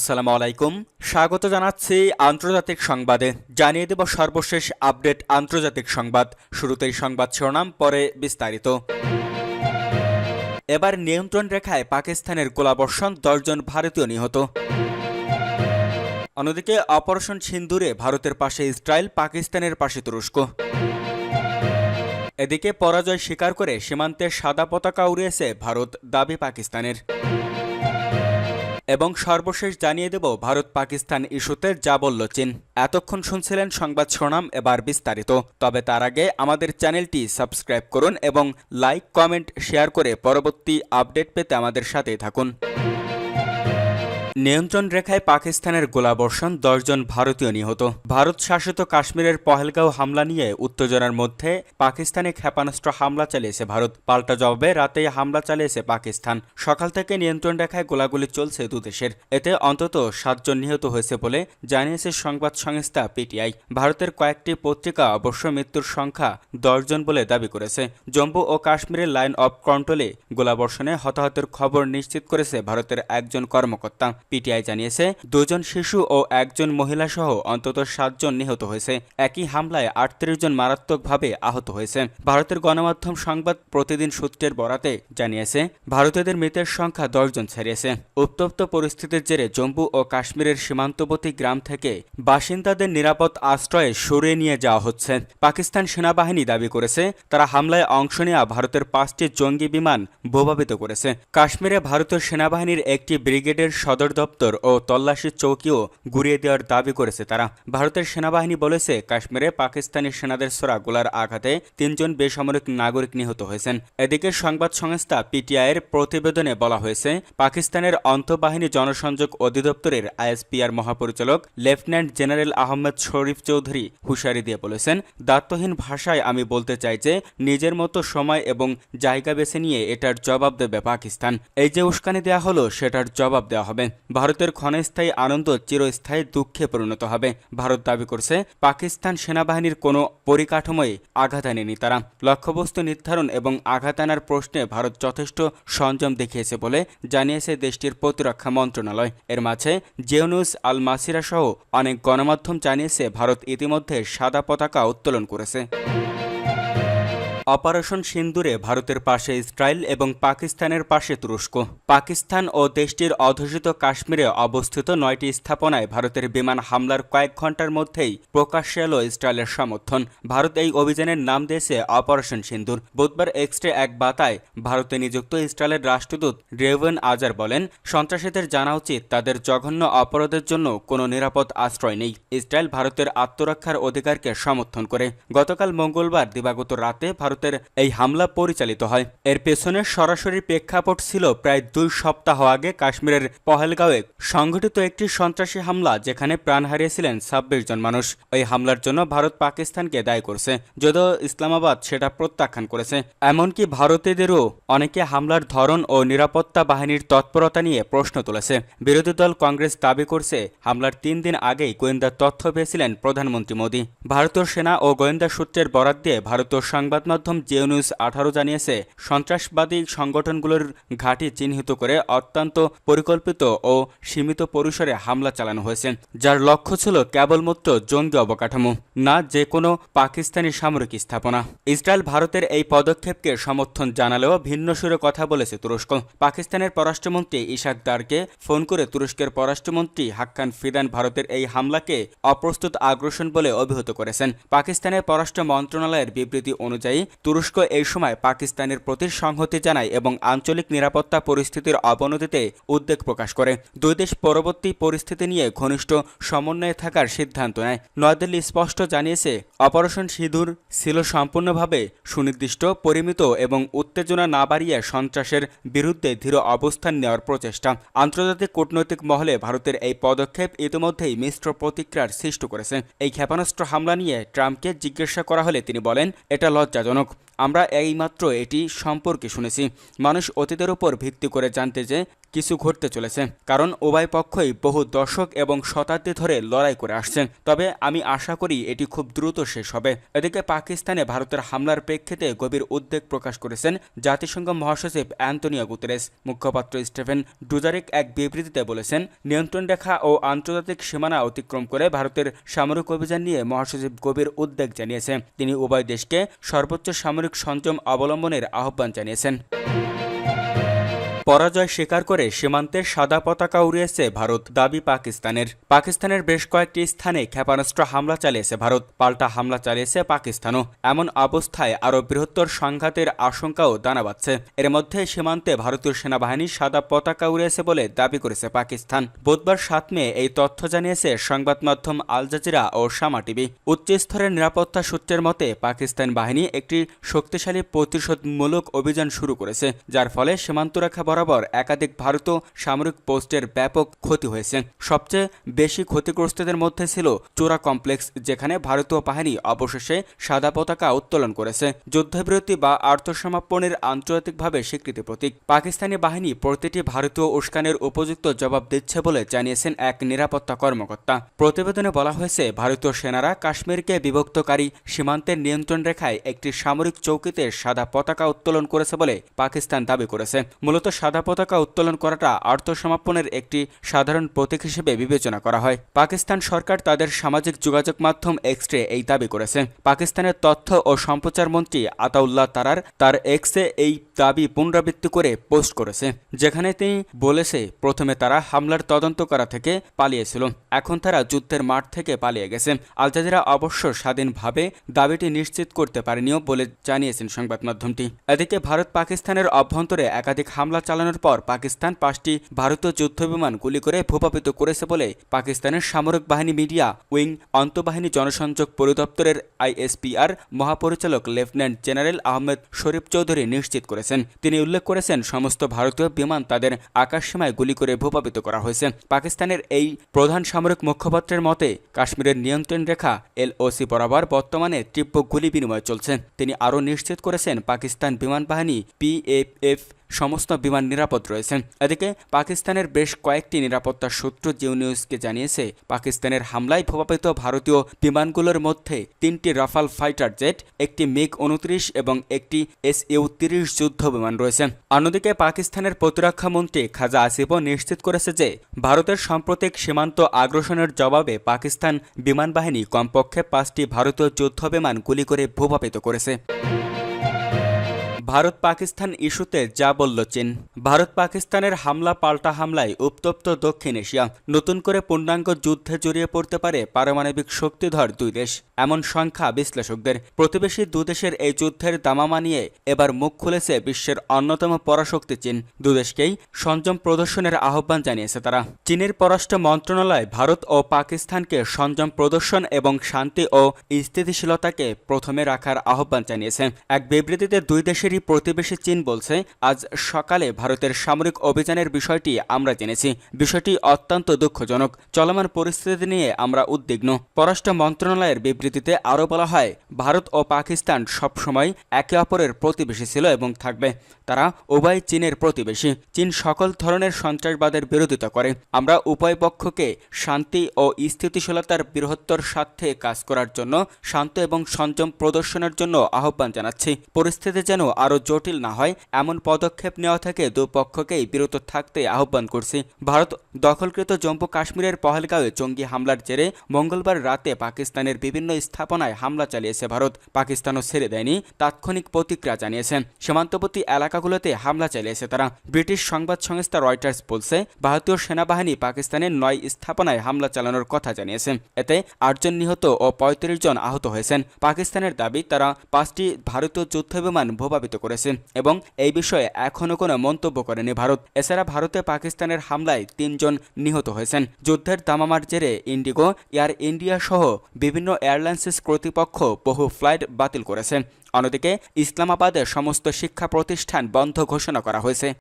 আসসালামু আলাইকুম। স্বাগত জানাচ্ছি আন্তর্জাতিক সংবাদে। জানিয়ে দেব সর্বশেষ আপডেট আন্তর্জাতিক সংবাদ। শুরুতেই সংবাদ শিরোনাম, পরে বিস্তারিত। এবার নিয়ন্ত্রণ রেখায় পাকিস্তানের গোলাবর্ষণ, 10 জন ভারতীয় নিহত। অন্যদিকে অপারেশন সিন্দুরে ভারতের পাশে ইসরায়েল, পাকিস্তানের পাশে তুরস্ক। এদিকে পরাজয় স্বীকার করে সীমান্তে সাদা পতাকা উড়িয়েছে ভারত, দাবি পাকিস্তানের। এবং সর্বশেষ জানিয়ে দেব ভারত পাকিস্তান ইস্যুতে যা বলল চীন। এতক্ষণ শুনছিলেন সংবাদ শিরোনাম, এবার বিস্তারিত। তবে তার আগে আমাদের চ্যানেলটি সাবস্ক্রাইব করুন এবং লাইক, কমেন্ট, শেয়ার করে পরবর্তী আপডেট পেতে আমাদের সাথেই থাকুন। নিয়ন্ত্রণ রেখায় পাকিস্তানের গোলাবর্ষণ, 10 জন ভারতীয় নিহত। ভারত শাসিত কাশ্মীরের পহেলগাঁও হামলা নিয়ে উত্তেজনার মধ্যে পাকিস্তানে ক্ষেপণাস্ত্র হামলা চালিয়েছে ভারত। পাল্টা জবাবে রাতেই হামলা চালিয়েছে পাকিস্তান। সকাল থেকে নিয়ন্ত্রণ রেখায় গোলাগুলি চলছে দুদেশের। এতে অন্তত 7 জন নিহত হয়েছে বলে জানিয়েছে সংবাদ সংস্থা পিটিআই। ভারতের কয়েকটি পত্রিকা অবশ্য মৃত্যুর সংখ্যা 10 জন বলে দাবি করেছে। জম্মু ও কাশ্মীরের লাইন অফ কন্ট্রোলে গোলাবর্ষণে হতাহতের খবর নিশ্চিত করেছে ভারতের একজন কর্মকর্তা। পিটিআই জানিয়েছে 2 জন শিশু ও 1 জন মহিলা সহ অন্তত 7 জন নিহত হয়েছে। একই হামলায় 38 জন মারাত্মকভাবে আহত হয়েছে। ভারতের গণমাধ্যম সংবাদ প্রতিদিন সূত্রের বরাতে জানিয়েছে ভারতীয়দের মৃতের সংখ্যা 10 জন ছাড়িয়েছে। উত্তপ্ত পরিস্থিতির জেরে জম্মু ও কাশ্মীরের সীমান্তবর্তী গ্রাম থেকে বাসিন্দাদের নিরাপদ আশ্রয়ে সরিয়ে নিয়ে যাওয়া হচ্ছে। পাকিস্তান সেনাবাহিনী দাবি করেছে তারা হামলায় অংশ নেওয়া ভারতের 5টি জঙ্গি বিমান প্রভাবিত করেছে। কাশ্মীরে ভারতীয় সেনাবাহিনীর একটি ব্রিগেডের সদর দপ্তর ও তল্লাশি চৌকিও গুড়িয়ে দেওয়ার দাবি করেছে তারা। ভারতের সেনাবাহিনী বলেছে কাশ্মীরে পাকিস্তানি সেনাদের ছোড়া গোলার আঘাতে 3 জন বেসামরিক নাগরিক নিহত হয়েছেন। এদিকে সংবাদ সংস্থা পিটিআইয়ের প্রতিবেদনে বলা হয়েছে পাকিস্তানের আন্তঃবাহিনী জনসংযোগ অধিদপ্তরের আইএসপিআর মহাপরিচালক লেফটেন্যান্ট জেনারেল আহমেদ শরীফ চৌধুরী হুঁশিয়ারি দিয়ে বলেছেন, দায়িত্বহীন ভাষায় আমি বলতে চাই যে নিজের মতো সময় এবং জায়গা বেছে নিয়ে এটার জবাব দেবে পাকিস্তান। এই যে উস্কানি দেওয়া হলো সেটার জবাব দেওয়া হবে। ভারতের ক্ষণস্থায়ী আনন্দ চিরস্থায়ী দুঃখে পরিণত হবে। ভারত দাবি করছে পাকিস্তান সেনাবাহিনীর কোনো পরিকাঠামোয় আঘাত আনেনি তারা। লক্ষ্যবস্তু নির্ধারণ এবং আঘাত আনার প্রশ্নে ভারত যথেষ্ট সংযম দেখিয়েছে বলে জানিয়েছে দেশটির প্রতিরক্ষা মন্ত্রণালয়। এর মাঝে জিও নিউজ, আল মাসিরা সহ অনেক গণমাধ্যম জানিয়েছে ভারত ইতিমধ্যে সাদা পতাকা উত্তোলন করেছে। অপারেশন সিন্দুরে ভারতের পাশে ইসরায়েল এবং পাকিস্তানের পাশে তুরস্ক। পাকিস্তান ও দেশটির অধ্যুষিত কাশ্মীরে অবস্থিত 9টি স্থাপনায় ভারতের বিমান হামলার কয়েক ঘন্টার মধ্যেই প্রকাশ্যে এলো ইসরায়েলের সমর্থন। ভারত এই অভিযানের নাম দিয়েছে অপারেশন সিন্দুর। বুধবার এক্সট্রে এক বার্তায় ভারতে নিযুক্ত ইসরায়েলের রাষ্ট্রদূত রেভেন আজার বলেন, সন্ত্রাসীদের জানা উচিত তাদের জঘন্য অপরাধের জন্য কোনো নিরাপদ আশ্রয় নেই। ইসরায়েল ভারতের আত্মরক্ষার অধিকারকে সমর্থন করে। গতকাল মঙ্গলবার দিবাগত রাতে ভারতের এই হামলা পরিচালিত হয়। এর পেছনে সরাসরি প্রেক্ষাপট ছিল প্রায় 2 সপ্তাহ আগে কাশ্মীরের পহেলগাঁওয়ে সংঘটিত একটি সন্ত্রাসী হামলা, যেখানে প্রাণ হারিয়েছিলেন 26 জন মানুষ। ওই হামলার জন্য ভারত পাকিস্তানকে দায়ী করছে, যদিও ইসলামাবাদ সেটা প্রত্যাখ্যান করেছে। এমনকি ভারতীয়দেরও অনেকে হামলার ধরন ও নিরাপত্তা বাহিনীর তৎপরতা নিয়ে প্রশ্ন তুলেছে। বিরোধী দল কংগ্রেস দাবি করছে হামলার 3 দিন আগেই গোয়েন্দা তথ্য পেয়েছিলেন প্রধানমন্ত্রী মোদী। ভারতীয় সেনা ও গোয়েন্দা সূত্রের বরাত দিয়ে ভারতীয় সংবাদ মাধ্যম জিও নিউজ 18 জানিয়েছে সন্ত্রাসবাদী সংগঠনগুলোর ঘাঁটি চিহ্নিত করে অত্যন্ত পরিকল্পিত ও সীমিত পরিসরে হামলা চালানো হয়েছে, যার লক্ষ্য ছিল কেবলমাত্র জঙ্গি অবকাঠামো, না যে কোনো পাকিস্তানি সামরিক স্থাপনা। ইসরায়েল ভারতের এই পদক্ষেপকে সমর্থন জানালেও ভিন্ন সুরে কথা বলেছে তুরস্ক। পাকিস্তানের পররাষ্ট্রমন্ত্রী ইশাক দারকে ফোন করে তুরস্কের পররাষ্ট্রমন্ত্রী হাক্কান ফিদান ভারতের এই হামলাকে অপ্রস্তুত আগ্রাসন বলে অভিহিত করেছেন। পাকিস্তানের পররাষ্ট্র মন্ত্রণালয়ের বিবৃতি অনুযায়ী তুরস্ক এই সময় পাকিস্তানের প্রতি সংহতি জানায় এবং আঞ্চলিক নিরাপত্তা পরিস্থিতির অবনতিতে উদ্বেগ প্রকাশ করে। দুই দেশ পরবর্তী পরিস্থিতি নিয়ে ঘনিষ্ঠ সমন্বয়ে থাকার সিদ্ধান্ত নেয়। নয়াদিল্লি স্পষ্ট জানিয়েছে অপারেশন সিঁদুর ছিল সম্পূর্ণভাবে সুনির্দিষ্ট, পরিমিত এবং উত্তেজনা না বাড়িয়ে সন্ত্রাসের বিরুদ্ধে দৃঢ় অবস্থান নেওয়ার প্রচেষ্টা। আন্তর্জাতিক কূটনৈতিক মহলে ভারতের এই পদক্ষেপ ইতিমধ্যেই মিশ্র প্রতিক্রিয়ার সৃষ্টি করেছে। এই ক্ষেপণাস্ত্র হামলা নিয়ে ট্রাম্পকে জিজ্ঞাসা করা হলে তিনি বলেন, এটা লজ্জাজনক। আমরা এইমাত্র এটি সম্পর্কে শুনেছি। মানুষ অতীতের উপর ভিত্তি করে জানতে যে কিছু ঘটতে চলেছে, কারণ উভয় পক্ষই বহু দশক এবং শতাব্দী ধরে লড়াই করে আসছে। তবে আমি আশা করি এটি খুব দ্রুত শেষ হবে। এদিকে পাকিস্তানে ভারতের হামলার প্রেক্ষিতে গভীর উদ্বেগ প্রকাশ করেছেন জাতিসংঘ মহাসচিব অ্যান্তোনিও গুতেরেস। মুখপাত্র স্টিফেন ডুজারিক এক বিবৃতিতে বলেছেন, নিয়ন্ত্রণ রেখা ও আন্তর্জাতিক সীমানা অতিক্রম করে ভারতের সামরিক অভিযান নিয়ে মহাসচিব গভীর উদ্বেগ জানিয়েছেন। তিনি উভয় দেশকে সর্বোচ্চ সামরিক সংযম অবলম্বনের আহ্বান জানিয়েছেন। পরাজয় স্বীকার করে সীমান্তের সাদা পতাকা উড়িয়েছে ভারত, দাবি পাকিস্তানের। পাকিস্তানের বেশ কয়েকটি স্থানে ক্ষেপণাস্ত্র হামলা চালিয়েছে ভারত, পাল্টা হামলা চালিয়েছে পাকিস্তানও। এমন অবস্থায় আরও বৃহত্তর সংঘাতের আশঙ্কাও দানা বাঁধছে। এর মধ্যে সীমান্তে ভারতীয় সেনাবাহিনী সাদা পতাকা উড়িয়েছে বলে দাবি করেছে পাকিস্তান। বুধবার 7 মে এই তথ্য জানিয়েছে সংবাদ মাধ্যম আল জাজিরা ও শামা টিভি। উচ্চস্তরের নিরাপত্তা সূত্রের মতে পাকিস্তান বাহিনী একটি শক্তিশালী প্রতিশোধমূলক অভিযান শুরু করেছে, যার ফলে সীমান্তরেখা বরাবর একাধিক ভারতীয় সামরিক পোস্টের ব্যাপক ক্ষতি হয়েছে। সবচেয়ে বেশি ক্ষতিগ্রস্তদের মধ্যে ছিল চোরা কমপ্লেক্স, যেখানে ভারতীয় বাহিনী অবশেষে সাদা পতাকা উত্তোলন করেছে, যুদ্ধবিরতি বা আত্মসমর্পণের আন্তর্জাতিকভাবে স্বীকৃতি প্রতীক। পাকিস্তানি বাহিনী প্রতিটি ভারতীয় উস্কানের উপযুক্ত জবাব দিচ্ছে বলে জানিয়েছেন এক নিরাপত্তা কর্মকর্তা। প্রতিবেদনে বলা হয়েছে, ভারতীয় সেনারা কাশ্মীরকে বিভক্তকারী সীমান্তের নিয়ন্ত্রণ রেখায় একটি সামরিক চৌকিতে সাদা পতাকা উত্তোলন করেছে বলে পাকিস্তান দাবি করেছে। মূলত সাদা পতাকা উত্তোলন করাটা আত্মসমর্পণের একটি সাধারণ প্রতীক হিসেবে বিবেচনা করা হয়। পাকিস্তান সরকার তাদের সামাজিক যোগাযোগ মাধ্যম এক্সে এই দাবি করেছে। পাকিস্তানের তথ্য ও সম্প্রচার মন্ত্রী আতাউল্লাহ তারার তার এক্সে এই দাবি পুনরাবৃত্তি করে পোস্ট করেছে, যেখানে তিনি বলেছে, প্রথমে তারা হামলার তদন্ত করা থেকে পালিয়েছিল, এখন তারা যুদ্ধের মাঠ থেকে পালিয়ে গেছে। আল জাজিরা অবশ্য স্বাধীনভাবে দাবিটি নিশ্চিত করতে পারেনিও বলে জানিয়েছেন সংবাদ মাধ্যমটি। এদিকে ভারত পাকিস্তানের অভ্যন্তরে একাধিক হামলা চালানোর পর পাকিস্তান 5টি ভারতীয় যুদ্ধবিমান গুলি করে ভূপাতিত করেছে বলে পাকিস্তানের সামরিক বাহিনী মিডিয়া উইং আন্তঃবাহিনী জনসংযোগ পরিদপ্তরের ISPR মহাপরিচালক লেফটেন্যান্ট জেনারেল আহমেদ শরীফ চৌধুরী নিশ্চিত করেছেন। তিনি উল্লেখ করেছেন, সমস্ত ভারতীয় বিমান তাদের আকাশসীমায় গুলি করে ভূপাতিত করা হয়েছে। পাকিস্তানের এই প্রধান সামরিক মুখপাত্রের মতে, কাশ্মীরের নিয়ন্ত্রণ রেখা LOC বরাবর বর্তমানে তীব্র গুলি বিনিময় চলছে। তিনি আরও নিশ্চিত করেছেন, পাকিস্তান বিমান বাহিনী PAF সমস্ত বিমান নিরাপদ রয়েছে। এদিকে পাকিস্তানের বেশ কয়েকটি নিরাপত্তা সূত্র জিও নিউজকে জানিয়েছে, পাকিস্তানের হামলায় ভূপাতিত ভারতীয় বিমানগুলোর মধ্যে 3টি রাফাল ফাইটার জেট, একটি MiG-29 এবং একটি Su-30 যুদ্ধ বিমান রয়েছে। অন্যদিকে পাকিস্তানের প্রতিরক্ষা মন্ত্রী খাজা আসিফও নিশ্চিত করেছে যে ভারতের সাম্প্রতিক সীমান্ত আগ্রাসনের জবাবে পাকিস্তান বিমান বাহিনী কমপক্ষে 5টি ভারতীয় যুদ্ধ বিমান গুলি করে ভূপাতিত করেছে। ভারত পাকিস্তান ইস্যুতে যা বলল চীন। ভারত পাকিস্তানের হামলা পাল্টা হামলায় উত্তপ্ত দক্ষিণ এশিয়া। নতুন করে পূর্ণাঙ্গ যুদ্ধে জড়িয়ে পড়তে পারে পারমাণবিক শক্তিধর দুই দেশ, এমন সংখ্যা বিশ্লেষকদের। প্রতিবেশী দুদেশের এই যুদ্ধের দামামা নিয়ে এবার মুখ খুলেছে বিশ্বের অন্যতম পরাশক্তি চীন। দুদেশকেই সংযম প্রদর্শনের আহ্বান জানিয়েছে তারা। চীনের পররাষ্ট্র মন্ত্রণালয় ভারত ও পাকিস্তানকে সংযম প্রদর্শন এবং শান্তি ও স্থিতিশীলতাকে প্রথমে রাখার আহ্বান জানিয়েছে। এক বিবৃতিতে দুই দেশেরই প্রতিবেশী চীন বলছে, আজ সকালে ভারতের সামরিক অভিযানের বিষয়টি আমরা জেনেছি। বিষয়টি অত্যন্ত দুঃখজনক। চলমান পরিস্থিতি নিয়ে আমরা উদ্বিগ্ন। পররাষ্ট্র মন্ত্রণালয়ের বিবৃতিতে আরও বলা হয়, ভারত ও পাকিস্তান সবসময় একে অপরের প্রতিবেশী ছিল এবং থাকবে। তারা উভয় চীনের প্রতিবেশী। চীন সকল ধরনের সন্ত্রাসবাদের বিরোধিতা করে। আমরা উভয় পক্ষকে শান্তি ও স্থিতিশীলতার বৃহত্তর স্বার্থে কাজ করার জন্য শান্ত এবং সংযম প্রদর্শনের জন্য আহ্বান জানাচ্ছি। পরিস্থিতি যেন আরও জটিল না হয়, এমন পদক্ষেপ নেওয়া থেকে দুপক্ষকেই বিরত থাকতে আহ্বান করছি। ভারত দখলকৃত জম্মু কাশ্মীরের পহেলগাঁওয়ে জঙ্গি হামলার জেরে মঙ্গলবার রাতে পাকিস্তানের বিভিন্ন স্থাপনায় হামলা চালিয়েছে ভারত। পাকিস্তানও ছেড়ে দেয়নি, তাৎক্ষণিক প্রতিক্রিয়া জানিয়েছে। সীমান্তবর্তী এলাকাগুলোতে হামলা চালিয়েছে তারা। ব্রিটিশ সংবাদ সংস্থা রয়টার্স বলছে, ভারতীয় সেনাবাহিনী পাকিস্তানের 9 স্থাপনায় হামলা চালানোর কথা জানিয়েছে। এতে 8 জন নিহত ও 35 জন আহত হয়েছেন। পাকিস্তানের দাবি, তারা 5টি ভারতীয় যুদ্ধবিমান ভূপাতিত করেছে এবং এই বিষয়ে এখনও কোনো মন্তব্য করেনি ভারত। এছাড়া ভারতে পাকিস্তানের হামলায় 3 জন নিহত হয়েছেন। যুদ্ধের দামামার জেরে ইন্ডিগো, এয়ার ইন্ডিয়া সহ বিভিন্ন এয়ারলাইন্স কর্তৃপক্ষ বহু ফ্লাইট বাতিল করেছে। অন্যদিকে ইসলামাবাদের সমস্ত শিক্ষা প্রতিষ্ঠান বন্ধ ঘোষণা করা হয়েছে।